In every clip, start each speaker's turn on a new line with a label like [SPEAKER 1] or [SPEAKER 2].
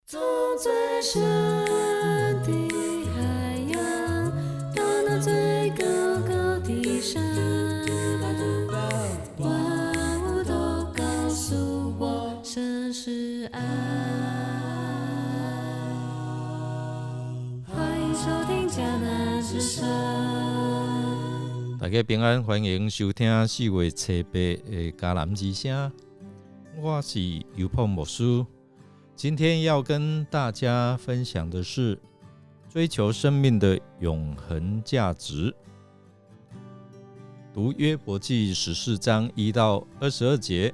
[SPEAKER 1] 走最深的海洋，到那最高高的山，万物都告诉我，神是爱。欢迎收听迦南之声。
[SPEAKER 2] 大家平安，欢迎收听4月7日的迦南之声。我是尤鹏牧师。今天要跟大家分享的是追求生命的永恒价值。读约伯记14章1到22节。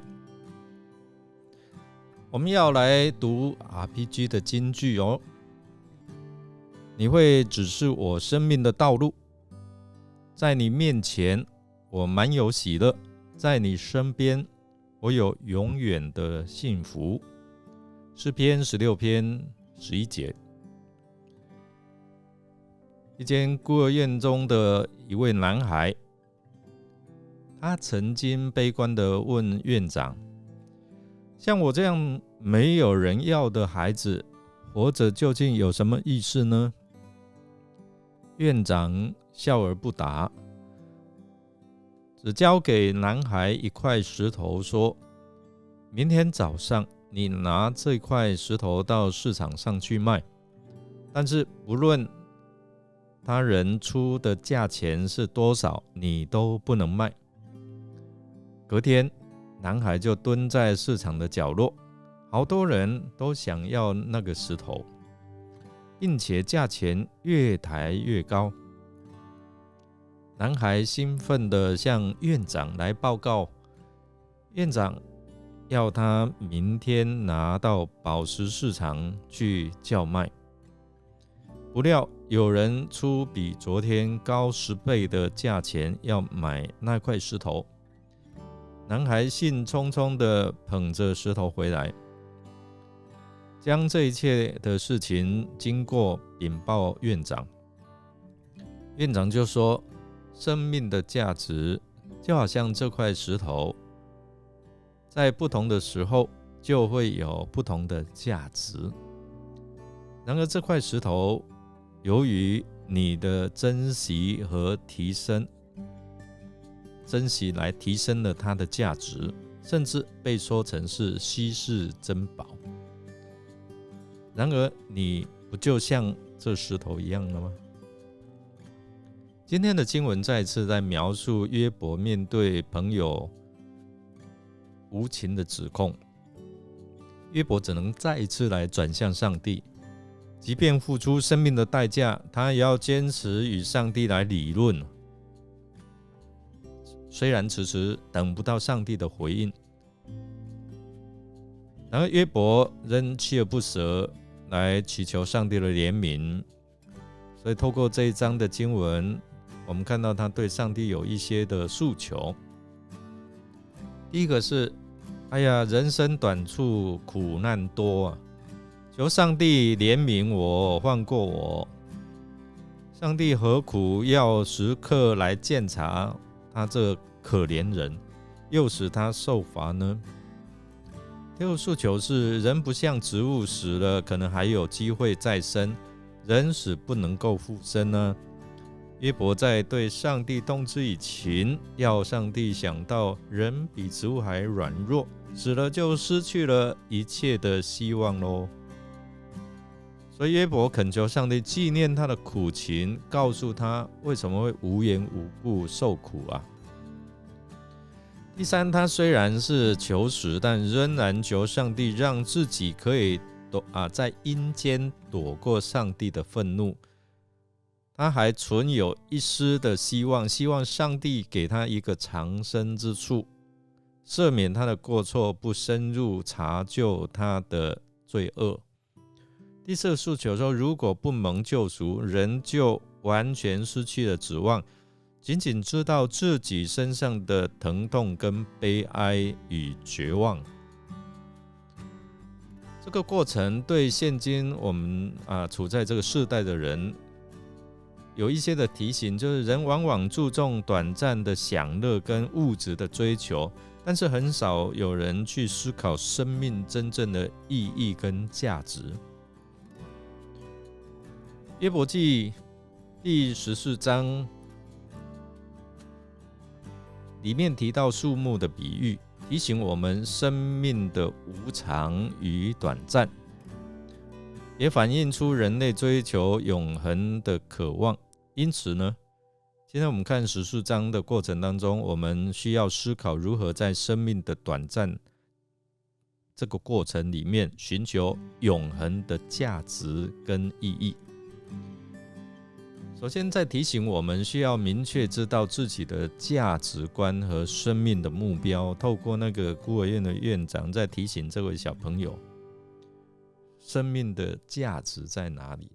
[SPEAKER 2] 我们要来读 RPG 的金句哦。你会指示我生命的道路，在你面前我满有喜乐，在你身边我有永远的幸福。诗篇16篇11节。一间孤儿院中的一位男孩，他曾经悲观地问院长，像我这样没有人要的孩子，活着究竟有什么意思呢？院长笑而不答，只交给男孩一块石头，说，明天早上你拿这块石头到市场上去卖，但是不论他人出的价钱是多少，你都不能卖。隔天，男孩就蹲在市场的角落，好多人都想要那个石头，并且价钱越抬越高。男孩兴奋地向院长来报告，院长要他明天拿到宝石市场去叫卖。不料有人出比昨天高10倍的价钱要买那块石头，男孩兴冲冲地捧着石头回来，将这一切的事情经过禀报院长。院长就说，生命的价值就好像这块石头，在不同的时候就会有不同的价值。然而这块石头由于你的珍惜和提升，珍惜来提升了它的价值，甚至被说成是稀世珍宝。然而你不就像这石头一样了吗？今天的经文再次在描述约伯面对朋友无情的指控，约伯只能再一次来转向上帝，即便付出生命的代价，他也要坚持与上帝来理论。虽然迟迟等不到上帝的回应，然而约伯仍锲而不舍来祈求上帝的怜悯。所以透过这一章的经文，我们看到他对上帝有一些的诉求。第一个是，人生短处，苦难多啊，求上帝怜悯我，放过我。上帝何苦要时刻来鉴察他这可怜人，又使他受罚呢？第二个诉求是，人不像植物死了可能还有机会再生，人死不能够复生呢？约伯在对上帝动之以情，要上帝想到人比植物还软弱，死了就失去了一切的希望咯。所以约伯恳求上帝纪念他的苦情，告诉他为什么会无缘无故受苦啊。第三，他虽然是求死，但仍然求上帝让自己可以在阴间躲过上帝的愤怒。他还存有一丝的希望，希望上帝给他一个藏身之处，赦免他的过错，不深入查究他的罪恶。第四个诉求说，如果不蒙救赎，人就完全失去了指望，仅仅知道自己身上的疼痛跟悲哀与绝望。这个过程对现今我们处在这个世代的人有一些的提醒，就是人往往注重短暂的享乐跟物质的追求，但是很少有人去思考生命真正的意义跟价值。约伯记第14章里面提到树木的比喻，提醒我们生命的无常与短暂，也反映出人类追求永恒的渴望。因此呢，今天我们看14章的过程当中，我们需要思考如何在生命的短暂这个过程里面寻求永恒的价值跟意义。首先在提醒我们需要明确知道自己的价值观和生命的目标，透过那个孤儿院的院长在提醒这位小朋友生命的价值在哪里，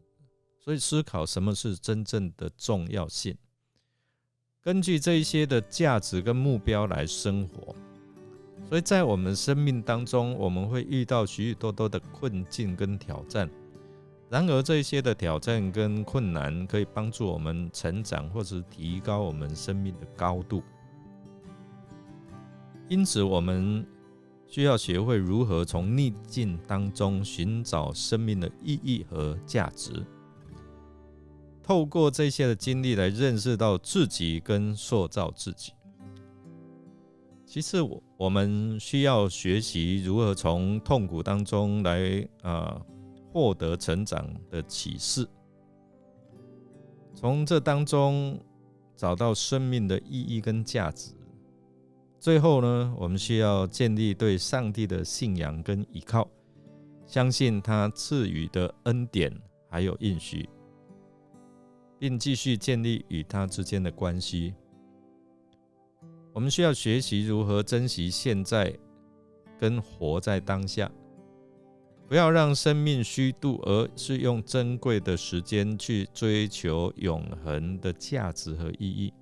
[SPEAKER 2] 所以思考什么是真正的重要性，根据这一些的价值跟目标来生活。所以在我们生命当中，我们会遇到许许多多的困境跟挑战，然而这些的挑战跟困难可以帮助我们成长，或是提高我们生命的高度。因此我们需要学会如何从逆境当中寻找生命的意义和价值，透过这些的经历来认识到自己跟塑造自己。其次我们需要学习如何从痛苦当中来获得成长的启示，从这当中找到生命的意义跟价值。最后呢，我们需要建立对上帝的信仰跟依靠，相信他赐予的恩典还有应许，并继续建立与他之间的关系。我们需要学习如何珍惜现在跟活在当下，不要让生命虚度，而是用珍贵的时间去追求永恒的价值和意义。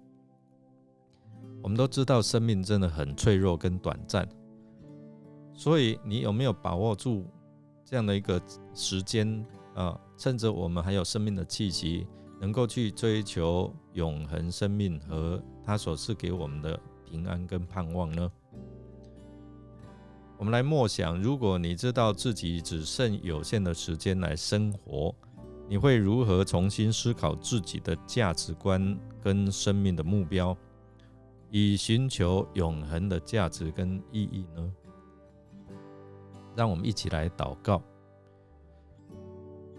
[SPEAKER 2] 我们都知道生命真的很脆弱跟短暂，所以你有没有把握住这样的一个时间趁着我们还有生命的气息，能够去追求永恒生命和他所赐给我们的平安跟盼望呢？我们来默想，如果你知道自己只剩有限的时间来生活，你会如何重新思考自己的价值观跟生命的目标，以寻求永恒的价值跟意义呢？让我们一起来祷告。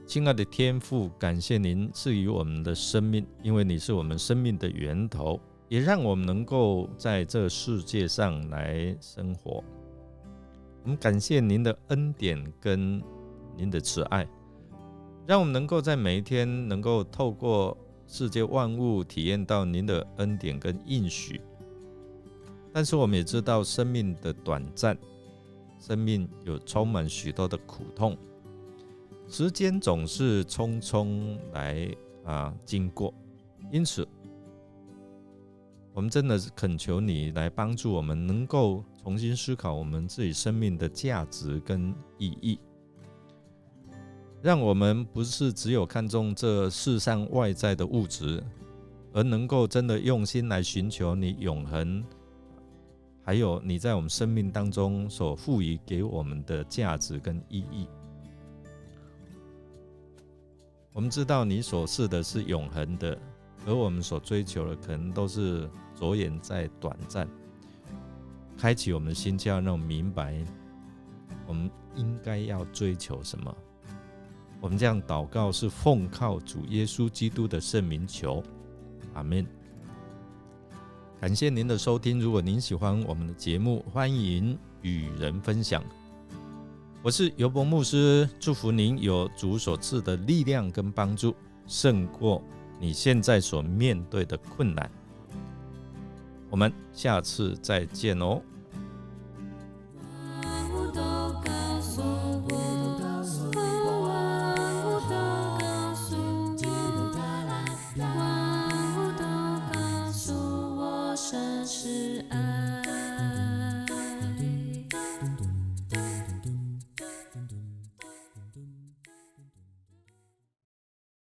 [SPEAKER 2] 亲爱的天父，感谢您赐予我们的生命，因为你是我们生命的源头，也让我们能够在这世界上来生活。我们感谢您的恩典跟您的慈爱，让我们能够在每一天能够透过世界万物体验到您的恩典跟应许。但是我们也知道生命的短暂，生命有充满许多的苦痛，时间总是匆匆来经过，因此我们真的是恳求你来帮助我们，能够重新思考我们自己生命的价值跟意义，让我们不是只有看重这世上外在的物质，而能够真的用心来寻求你永恒，还有你在我们生命当中所赋予给我们的价值跟意义。我们知道你所赐的是永恒的，而我们所追求的可能都是着眼在短暂。开启我们的心窍，让我们明白我们应该要追求什么。我们这样祷告是奉靠主耶稣基督的圣名求，阿们。感谢您的收听，如果您喜欢我们的节目，欢迎与人分享。我是尤伯牧师，祝福您有主所赐的力量跟帮助，胜过你现在所面对的困难。我们下次再见哦。